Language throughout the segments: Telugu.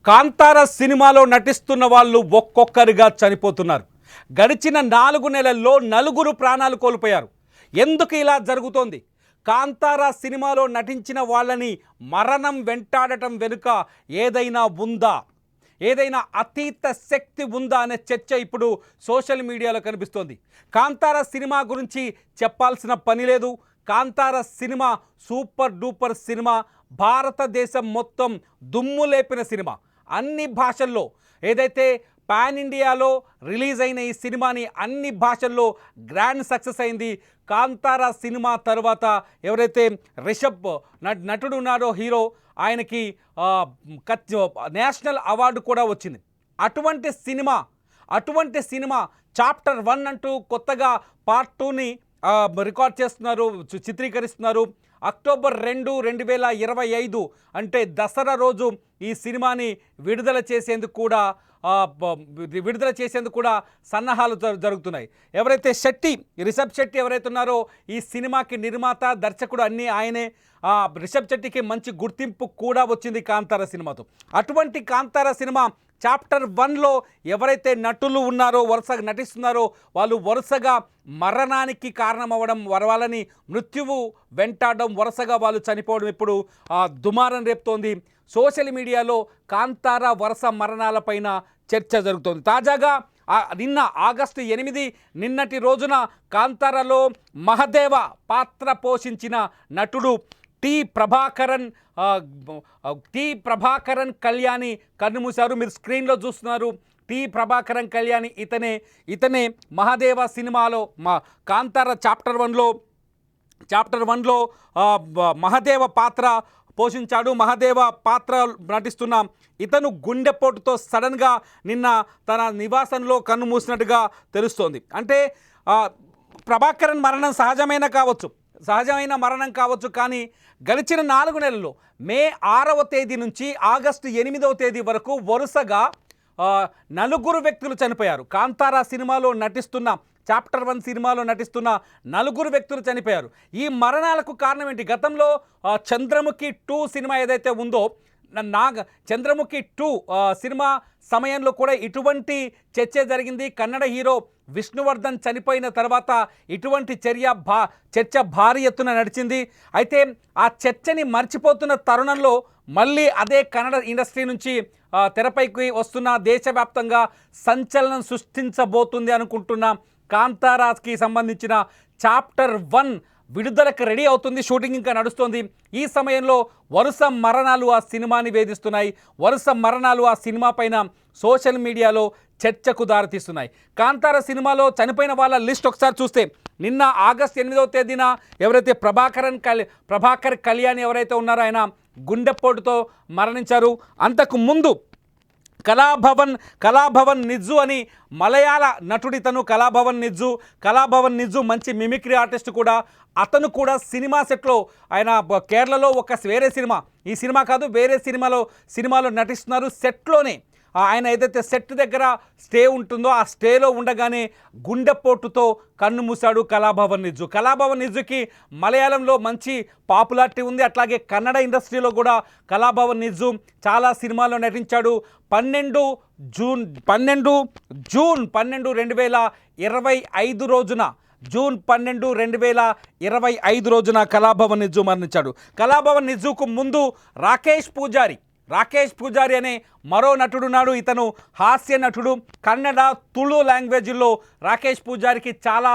కాంతార సినిమాలో నటిస్తున్న వాళ్ళు ఒక్కొక్కరిగా చనిపోతున్నారు. గడిచిన 4 నెలల్లో 4 ప్రాణాలు కోల్పోయారు. ఎందుకు ఇలా జరుగుతోంది? కాంతార సినిమాలో నటించిన వాళ్ళని మరణం వెంటాడటం వెనుక ఏదైనా ఉందా? ఏదైనా అతీత శక్తి ఉందా అనే చర్చ ఇప్పుడు సోషల్ మీడియాలో కనిపిస్తోంది. కాంతార సినిమా గురించి చెప్పాల్సిన పని లేదు. Kantara cinema super duper cinema, భారతదేశం మొత్తం దుమ్ము లేపిన సినిమా. అన్ని భాషల్లో, ఏదైతే పాన్ ఇండియాలో రిలీజ్ అయిన ఈ సినిమాని అన్ని భాషల్లో గ్రాండ్ సక్సెస్ అయింది. కాంతార సినిమా తర్వాత ఎవరైతే రిషబ్ నటుడు ఉన్నారో, హీరో, ఆయనకి నేషనల్ అవార్డు కూడా వచ్చింది. అటువంటి సినిమా చాప్టర్ 1 అంటూ కొత్తగా పార్ట్ 2ని రికార్డ్ చేస్తున్నారు, చిత్రీకరిస్తున్నారు. అక్టోబర్ 2, 2025 అంటే దసరా రోజు ఈ సినిమాని విడుదల చేసేందుకు కూడా సన్నాహాలు జరుగుతున్నాయి. ఎవరైతే రిషబ్ శెట్టి ఎవరైతే ఉన్నారో ఈ సినిమాకి నిర్మాత, దర్శకుడు అన్నీ ఆయనే. రిషబ్ శెట్టికి మంచి గుర్తింపు కూడా వచ్చింది కాంతార సినిమాతో. అటువంటి కాంతార సినిమా చాప్టర్ 1లో ఎవరైతే నటులు ఉన్నారో, వరుసగా నటిస్తున్నారో, వాళ్ళు వరుసగా మరణానికి కారణమవ్వడం, వాళ్ళని మృత్యువు వెంటాడడం, వరుసగా వాళ్ళు చనిపోవడం ఇప్పుడు దుమారం రేపుతోంది. సోషల్ మీడియాలో కాంతార వరుస మరణాలపైన చర్చ జరుగుతోంది. తాజాగా నిన్న ఆగస్టు 8 నిన్నటి రోజున కాంతారలో మహదేవ పాత్ర పోషించిన నటుడు టి ప్రభాకరన్ కళ్యాణి కన్నుమూశారు. మీరు స్క్రీన్లో చూస్తున్నారు. టి ప్రభాకరన్ కళ్యాణి ఇతనే మహదేవ సినిమాలో కాంతార చాప్టర్ 1లో మహదేవ పాత్ర పోషించాడు. మహదేవ పాత్ర నటిస్తున్న ఇతను గుండెపోటుతో సడన్గా నిన్న తన నివాసంలో కన్ను మూసినట్టుగా తెలుస్తోంది. అంటే ప్రభాకరన్ మరణం సహజమైన మరణం కావచ్చు, కానీ గడిచిన 4 నెలల్లో మే 6వ తేదీ నుంచి ఆగస్టు 8వ తేదీ వరకు వరుసగా 4 వ్యక్తులు చనిపోయారు. కాంతార సినిమాలో నటిస్తున్న చాప్టర్ 1 సినిమాలో నటిస్తున్న 4 వ్యక్తులు చనిపోయారు. ఈ మరణాలకు కారణం ఏంటి? గతంలో చంద్రముఖి 2 సినిమా ఏదైతే ఉందో, చంద్రముఖి 2 సినిమా సమయంలో కూడా ఇటువంటి చర్చ జరిగింది. కన్నడ హీరో విష్ణువర్ధన్ చనిపోయిన తర్వాత ఇటువంటి చర్చ భారీ ఎత్తున నడిచింది. అయితే ఆ చర్చని మర్చిపోతున్న తరుణంలో మళ్ళీ అదే కన్నడ ఇండస్ట్రీ నుంచి తెరపైకి వస్తున్న, దేశవ్యాప్తంగా సంచలనం సృష్టించబోతుంది అనుకుంటున్న కాంతారాకి సంబంధించిన చాప్టర్ 1 విడుదలకు రెడీ అవుతుంది. షూటింగ్ ఇంకా నడుస్తోంది. ఈ సమయంలో వరుస మరణాలు ఆ సినిమాని వేధిస్తున్నాయి. వరుస మరణాలు ఆ సినిమా పైన సోషల్ మీడియాలో చర్చకు దారితీస్తున్నాయి. కాంతార సినిమాలో చనిపోయిన వాళ్ళ లిస్ట్ ఒకసారి చూస్తే, నిన్న ఆగస్టు 8వ తేదీన ఎవరైతే ప్రభాకర్ కళ్యాణి ఎవరైతే ఉన్నారో ఆయన గుండెపోటుతో మరణించారు. అంతకు ముందు కళాభవన్ నిజ్జు అని మలయాళ నటుడితను. కళాభవన్ నిజ్జు మంచి మిమిక్రీ ఆర్టిస్ట్ కూడా. అతను కూడా సినిమా సెట్లో, ఆయన కేరళలో వేరే సినిమా, ఈ సినిమా కాదు వేరే సినిమాలో నటిస్తున్నారు. సెట్లోనే ఆయన ఏదైతే సెట్ దగ్గర స్టే ఉంటుందో ఆ స్టేలో ఉండగానే గుండెపోటుతో కన్ను మూశాడు కళాభవన్ నిజ్జుకి మలయాళంలో మంచి పాపులారిటీ ఉంది. అట్లాగే కన్నడ ఇండస్ట్రీలో కూడా కళాభవన్ నిజ్జు చాలా సినిమాల్లో నటించాడు. 12 జూన్ 2025 రోజున జూన్ 12, 2025 రోజున కళాభవన్ నిజ్జు మరణించాడు. కళాభవన్ నిజ్జుకు ముందు రాకేష్ పూజారి అనే మరో నటుడున్నాడు. ఇతను హాస్య నటుడు. కన్నడ, తుళు లాంగ్వేజ్లో రాకేష్ పూజారికి చాలా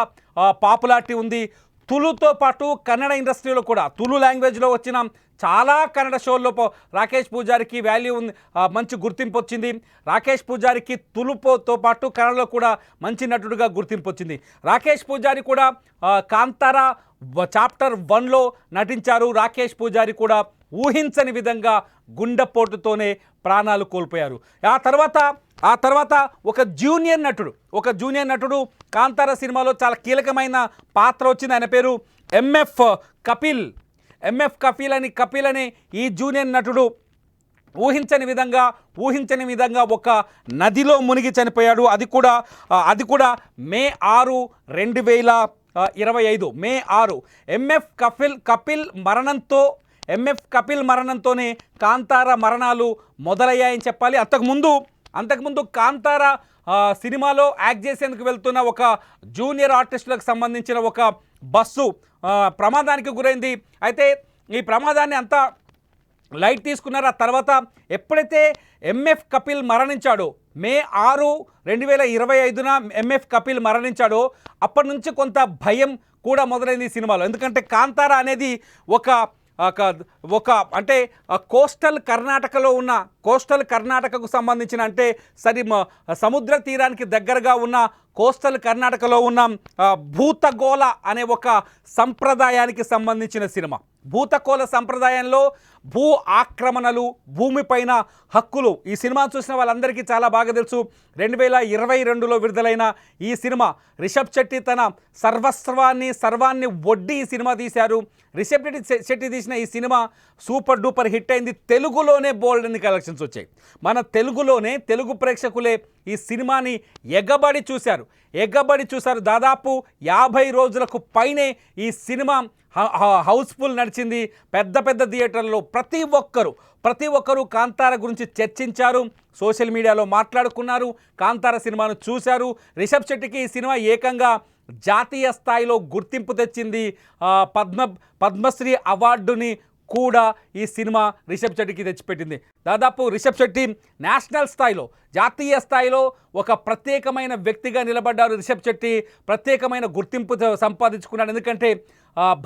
పాపులారిటీ ఉంది. తుళుతో పాటు కన్నడ ఇండస్ట్రీలో కూడా తుళు లాంగ్వేజ్లో వచ్చిన చాలా కన్నడ షోల్లో రాకేష్ పూజారికి వాల్యూ ఉంది, మంచి గుర్తింపు వచ్చింది. రాకేష్ పూజారికి తుళుతో పాటు కన్నడలో కూడా మంచి నటుడుగా గుర్తింపు వచ్చింది. రాకేష్ పూజారి కూడా కాంతార చాప్టర్ 1లో నటించారు. రాకేష్ పూజారి కూడా ఊహించని విధంగా గుండెపోటుతోనే ప్రాణాలు కోల్పోయారు. ఆ తర్వాత ఒక జూనియర్ నటుడు కాంతార సినిమాలో చాలా కీలకమైన పాత్ర వచ్చింది. ఆయన పేరు ఎంఎఫ్ కపిల్ అని ఈ జూనియర్ నటుడు ఊహించని విధంగా ఒక నదిలో మునిగి చనిపోయాడు. అది కూడా మే 6, 2025 మే 6. ఎంఎఫ్ కపిల్ మరణంతో ఎంఎఫ్ కపిల్ మరణంతోనే కాంతార మరణాలు మొదలయ్యాయని చెప్పాలి. అంతకుముందు కాంతార సినిమాలో యాక్ట్ చేసేందుకు వెళ్తున్న ఒక జూనియర్ ఆర్టిస్టులకు సంబంధించిన ఒక బస్సు ప్రమాదానికి గురైంది. అయితే ఈ ప్రమాదాన్ని అంతా లైట్ తీసుకున్నారు. ఆ తర్వాత ఎప్పుడైతే ఎంఎఫ్ కపిల్ మరణించాడో మే 6, 2025న ఎంఎఫ్ కపిల్ మరణించాడో అప్పటి నుంచి కొంత భయం కూడా మొదలైంది ఈ సినిమాలో. ఎందుకంటే కాంతార అనేది ఒక అంటే కోస్టల్ కర్ణాటకకు సంబంధించిన అంటే సముద్ర తీరానికి దగ్గరగా ఉన్న కోస్టల్ కర్ణాటకలో ఉన్న భూతగోళ అనే ఒక సంప్రదాయానికి సంబంధించిన సినిమా. భూతకోళ సంప్రదాయంలో భూ ఆక్రమణలు, భూమిపైన హక్కులు ఈ సినిమా చూసిన వాళ్ళందరికీ చాలా బాగా తెలుసు. 2022లో విడుదలైన ఈ సినిమా రిషబ్ శెట్టి తన సర్వాన్ని ఒడ్డి ఈ సినిమా తీశారు. రిషబ్ శెట్టి తీసిన ఈ సినిమా సూపర్ డూపర్ హిట్ అయింది. తెలుగులోనే బోల్డ్ అన్ని కలెక్షన్స్ వచ్చాయి. మన తెలుగు ప్రేక్షకులే ఈ సినిమాని ఎగబడి చూశారు. దాదాపు 50 రోజులకు పైనే ఈ సినిమా హౌస్ఫుల్ నడిచింది. పెద్ద థియేటర్లో ప్రతి ఒక్కరూ కాంతార గురించి చర్చించారు, సోషల్ మీడియాలో మాట్లాడుకున్నారు, కాంతార సినిమాను చూశారు. రిషబ్ శెట్టికి ఈ సినిమా ఏకంగా జాతీయ స్థాయిలో గుర్తింపు తెచ్చింది. పద్మశ్రీ అవార్డుని కూడా ఈ సినిమా రిషబ్ శెట్టికి తెచ్చిపెట్టింది. దాదాపు రిషబ్ శెట్టి నేషనల్ స్థాయిలో, జాతీయ స్థాయిలో ఒక ప్రత్యేకమైన వ్యక్తిగా నిలబడ్డారు. రిషబ్ శెట్టి ప్రత్యేకమైన గుర్తింపు సంపాదించుకున్నాడు. ఎందుకంటే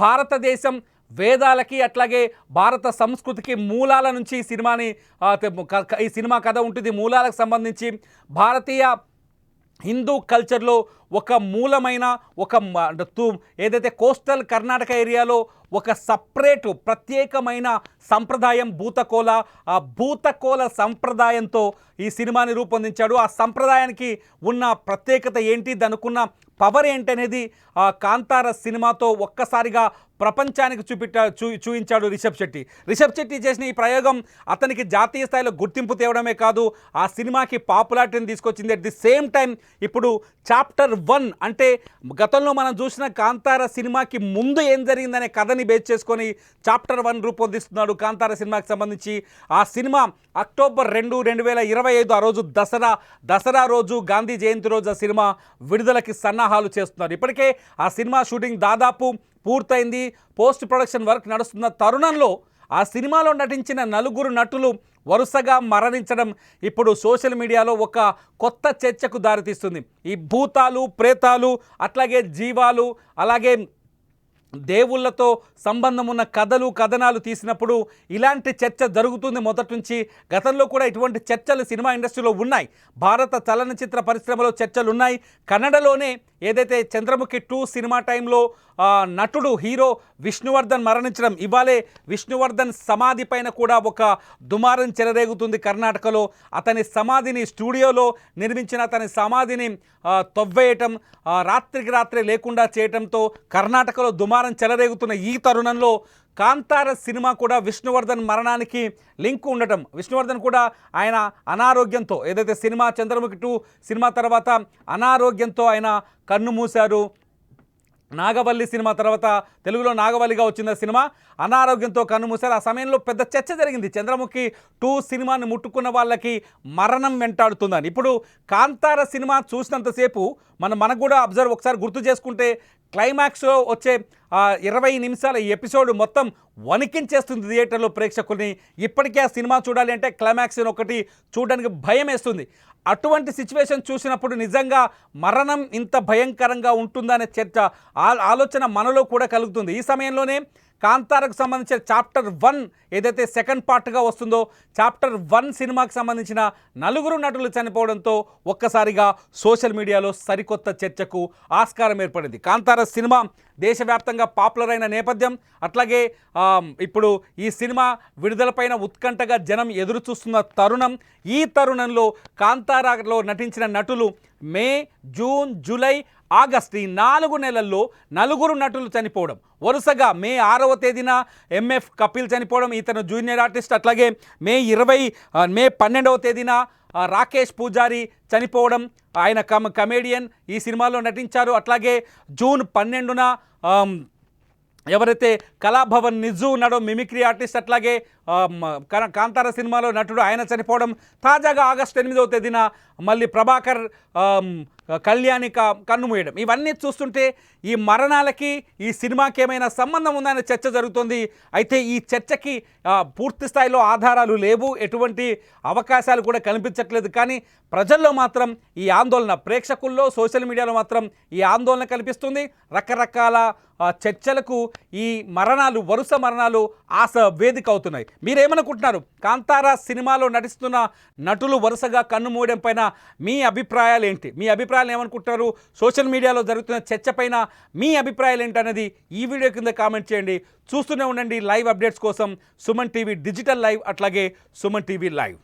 భారతదేశం వేదాలకి అట్లాగే భారత సంస్కృతికి మూలాల నుంచి ఈ సినిమా కథ ఉంటుంది. మూలాలకు సంబంధించి భారతీయ హిందూ కల్చర్లో ఒక మూలమైన ఏదైతే కోస్టల్ కర్ణాటక ఏరియాలో ఒక ప్రత్యేకమైన సంప్రదాయం భూతకోళ. ఆ భూతకోళ సంప్రదాయంతో ఈ సినిమాని రూపొందించాడు. ఆ సంప్రదాయానికి ఉన్న ప్రత్యేకత ఏంటి, దానికున్న పవర్ ఏంటనేది ఆ కాంతార సినిమాతో ఒక్కసారిగా ప్రపంచానికి చూపించాడు రిషబ్ శెట్టి చేసిన ఈ ప్రయోగం అతనికి జాతీయ స్థాయిలో గుర్తింపు తేవడమే కాదు, ఆ సినిమాకి పాపులారిటీని తీసుకొచ్చింది. అట్ ది సేమ్ టైం ఇప్పుడు చాప్టర్ 1 అంటే గతంలో మనం చూసిన కాంతార సినిమాకి ముందు ఏం జరిగిందనే కథని బేస్ చేసుకొని చాప్టర్ 1 రూపొందిస్తున్నాడు కాంతార సినిమాకి సంబంధించి. ఆ సినిమా అక్టోబర్ 2, 2025 ఆ రోజు దసరా రోజు, గాంధీ జయంతి రోజు ఆ సినిమా విడుదలకి సన్నాహాలు చేస్తున్నారు. ఇప్పటికే ఆ సినిమా షూటింగ్ దాదాపు పూర్తయింది. పోస్ట్ ప్రొడక్షన్ వర్క్ నడుస్తున్న తరుణంలో ఆ సినిమాలో నటించిన 4 నటులు వరుసగా మరణించడం ఇప్పుడు సోషల్ మీడియాలో ఒక కొత్త చర్చకు దారితీస్తుంది. ఈ భూతాలు, ప్రేతాలు, అట్లాగే జీవాలు, అలాగే దేవుళ్ళతో సంబంధం ఉన్న కథనాలు తీసినప్పుడు ఇలాంటి చర్చ జరుగుతుంది మొదటి నుంచి. గతంలో కూడా ఇటువంటి చర్చలు సినిమా ఇండస్ట్రీలో ఉన్నాయి. భారత చలనచిత్ర పరిశ్రమలో చర్చలు ఉన్నాయి. కన్నడలోనే ఏదైతే చంద్రముఖి 2 సినిమా టైంలో నటుడు హీరో విష్ణువర్ధన్ మరణించడం, ఇవాళే విష్ణువర్ధన్ సమాధి పైన కూడా ఒక దుమారం చెలరేగుతుంది కర్ణాటకలో. అతని సమాధిని స్టూడియోలో నిర్మించిన అతని సమాధిని తవ్వేయటం, రాత్రికి రాత్రే లేకుండా చేయటంతో కర్ణాటకలో దుమారం చెలరేగుతున్న ఈ తరుణంలో కాంతార సినిమా కూడా విష్ణువర్ధన్ మరణానికి లింక్ ఉండటం, విష్ణువర్ధన్ కూడా ఆయన అనారోగ్యంతో ఏదైతే సినిమా చంద్రముఖి 2 సినిమా తర్వాత అనారోగ్యంతో ఆయన కన్ను మూశారు. నాగవల్లి సినిమా తర్వాత తెలుగులో నాగవల్లిగా వచ్చిన సినిమా అనారోగ్యంతో కన్నుమూశారు. ఆ సమయంలో పెద్ద చర్చ జరిగింది. చంద్రముఖి 2 సినిమాని ముట్టుకున్న వాళ్ళకి మరణం వెంటాడుతుందని. ఇప్పుడు కాంతార సినిమా చూసినంతసేపు మనకు కూడా ఒకసారి గుర్తు చేసుకుంటే క్లైమాక్స్లో వచ్చే 20 నిమిషాల ఈ ఎపిసోడ్ మొత్తం వణికించేస్తుంది థియేటర్లో ప్రేక్షకుల్ని. ఇప్పటికే ఆ సినిమా చూడాలి అంటే క్లైమాక్స్ ఒకటి చూడడానికి భయం వేస్తుంది. అటువంటి సిచ్యువేషన్ చూసినప్పుడు నిజంగా మరణం ఇంత భయంకరంగా ఉంటుందనే చర్చ ఆలోచన మనలో కూడా కలుగుతుంది. ఈ సమయంలోనే కాంతారకు సంబంధించిన చాప్టర్ 1 ఏదైతే సెకండ్ పార్ట్గా వస్తుందో చాప్టర్ 1 సినిమాకి సంబంధించిన 4 నటులు చనిపోవడంతో ఒక్కసారిగా సోషల్ మీడియాలో సరికొత్త చర్చకు ఆస్కారం ఏర్పడింది. కాంతార సినిమా దేశవ్యాప్తంగా పాపులర్ అయిన నేపథ్యం, అట్లాగే ఇప్పుడు ఈ సినిమా విడుదలపైన ఉత్కంఠగా జనం ఎదురు చూస్తున్న తరుణం. ఈ తరుణంలో కాంతారలో నటించిన నటులు మే, జూన్, జూలై, ఆగస్ట్ ఈ 4 నెలల్లో 4 నటులు చనిపోవడం. వరుసగా మే 6వ తేదీన ఎంఎఫ్ కపిల్ చనిపోవడం, ఇతను జూనియర్ ఆర్టిస్ట్. అట్లాగే మే 12వ తేదీన రాకేష్ పూజారి చనిపోవడం, ఆయన కమేడియన్, ఈ సినిమాలో నటించారు. అట్లాగే జూన్ 12న ఎవరైతే కళాభవన్ నిజు ఉన్నాడో మిమిక్రీ ఆర్టిస్ట్, అట్లాగే కాంతార సినిమాలో నటుడు ఆయన చనిపోవడం, తాజాగా ఆగస్టు 8వ తేదీన మళ్ళీ ప్రభాకర్ కళ్యాణి కన్నుమూయడం, ఇవన్నీ చూస్తుంటే ఈ మరణాలకి ఈ సినిమాకి ఏమైనా సంబంధం ఉందనే చర్చ జరుగుతుంది. అయితే ఈ చర్చకి పూర్తి స్థాయిలో ఆధారాలు లేవు, ఎటువంటి అవకాశాలు కూడా కనిపించట్లేదు. కానీ ప్రజల్లో మాత్రం ఈ ఆందోళన, ప్రేక్షకుల్లో సోషల్ మీడియాలో మాత్రం ఈ ఆందోళన కనిపిస్తుంది. రకరకాల చర్చలకు ఈ మరణాలు, వరుస మరణాలు ఆశ వేదిక అవుతున్నాయి. మీరేమనుకుంటున్నారు? కాంతారా సినిమాలో నటిస్తున్న నటులు వరుసగా కన్నుమూయడం పైన మీ అభిప్రాయాలు ఏంటి? మీ అభిప్రాయాలు ఏమనుకుంటున్నారు? సోషల్ మీడియాలో జరుగుతున్న చర్చ పైన మీ అభిప్రాయాలు ఏంటనేది ఈ వీడియో కింద కామెంట్ చేయండి. చూస్తూనే ఉండండి లైవ్ అప్డేట్స్ కోసం సుమన్ టీవీ డిజిటల్ లైవ్, అట్లాగే సుమన్ టీవీ లైవ్.